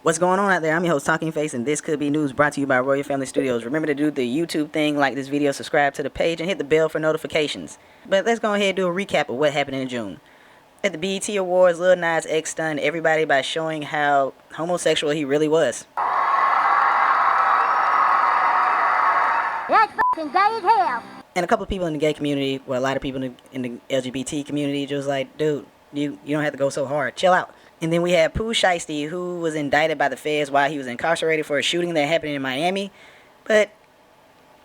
What's going on out there? I'm your host, Talking Face, and this could be news brought to you by Royal Family Studios. Remember to do the YouTube thing, like this video, subscribe to the page, and hit the bell for notifications. But let's go ahead and do a recap of what happened in June. At the BET Awards, Lil Nas X stunned everybody by showing how homosexual he really was. That's f***ing gay as hell. And a couple of people in the gay community, well, a lot of people in the LGBT community, just like, dude, you don't have to go so hard. Chill out. And then we had Pooh, Shiesty, who was indicted by the feds while he was incarcerated for a shooting that happened in Miami. But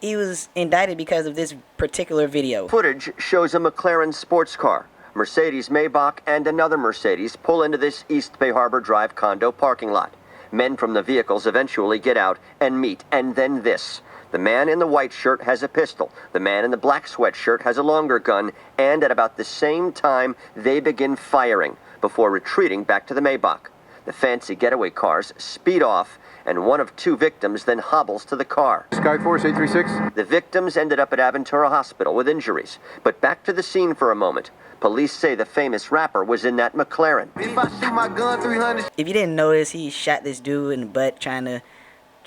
he was indicted because of this particular video. Footage shows a McLaren sports car, Mercedes Maybach, and another Mercedes pull into this East Bay Harbor Drive condo parking lot. Men from the vehicles eventually get out and meet, and then this. The man in the white shirt has a pistol. The man in the black sweatshirt has a longer gun, and at about the same time, they begin firing before retreating back to the Maybach. The fancy getaway cars speed off, and one of two victims then hobbles to the car. Skyforce 836. The victims ended up at Aventura Hospital with injuries. But back to the scene for a moment. Police say the famous rapper was in that McLaren. If I shoot my gun 300. If you didn't notice, he shot this dude in the butt trying to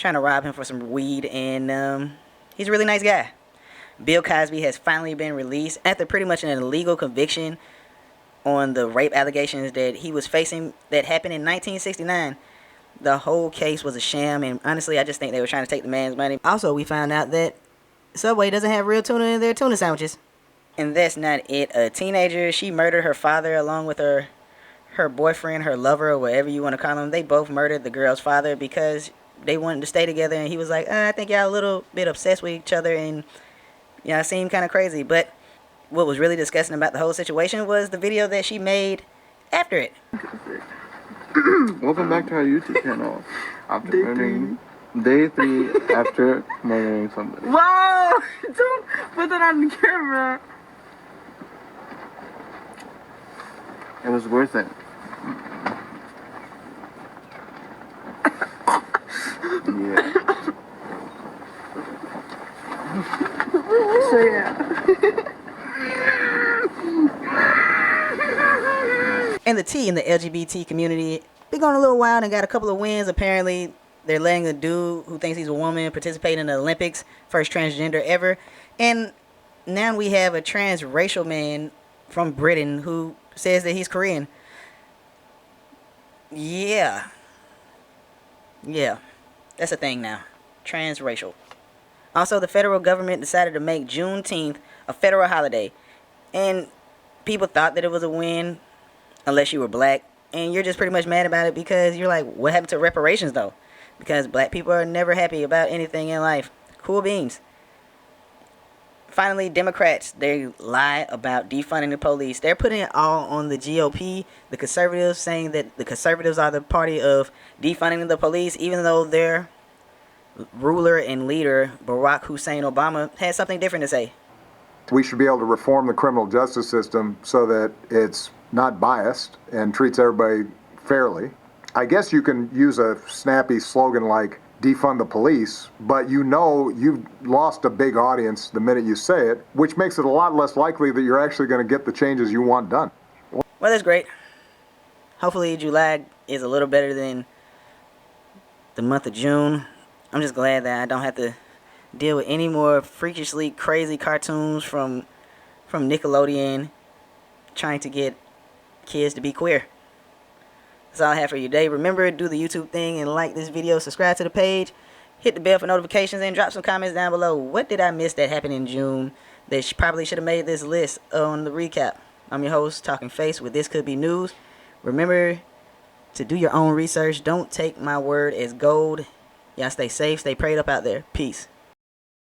rob him for some weed, and he's a really nice guy. Bill Cosby has finally been released after pretty much an illegal conviction on the rape allegations that he was facing that happened in 1969. The whole case was a sham, and honestly, I just think they were trying to take the man's money. Also, we found out that Subway doesn't have real tuna in their tuna sandwiches. And that's not it. A teenager, she murdered her father along with her boyfriend, her lover, or whatever you want to call him. They both murdered the girl's father because they wanted to stay together, and he was like, I think y'all a little bit obsessed with each other, and y'all seem kind of crazy. But what was really disgusting about the whole situation was the video that she made after it. Welcome back to our YouTube channel. After murdering day 3 after murdering somebody. Wow! Don't put that on the camera. It was worth it. Yeah. So yeah. And the T in the LGBT community, been going a little wild and got a couple of wins. Apparently, they're letting a dude who thinks he's a woman participate in the Olympics, first transgender ever. And now we have a transracial man from Britain who says that he's Korean. Yeah, that's a thing now. Transracial. Also, the federal government decided to make Juneteenth a federal holiday. And people thought that it was a win, unless you were black. And you're just pretty much mad about it because you're like, what happened to reparations though? Because black people are never happy about anything in life. Cool beans. Finally, Democrats, they lie about defunding the police. They're putting it all on the GOP, the conservatives, saying that the conservatives are the party of defunding the police, even though their ruler and leader, Barack Hussein Obama, had something different to say. We should be able to reform the criminal justice system so that it's not biased and treats everybody fairly. I guess you can use a snappy slogan like defund the police, but you know you've lost a big audience the minute you say it, which makes it a lot less likely that you're actually going to get the changes you want done. Well, that's great. Hopefully July is a little better than the month of June. I'm just glad that I don't have to deal with any more freakishly crazy cartoons from Nickelodeon trying to get kids to be queer. That's all I have for you today. Remember, do the YouTube thing and like this video, subscribe to the page, hit the bell for notifications, and drop some comments down below. What did I miss that happened in June that probably should have made this list on the recap? I'm your host, Talking Face, with This Could Be News. Remember to do your own research. Don't take my word as gold. Y'all stay safe, stay prayed up out there. Peace.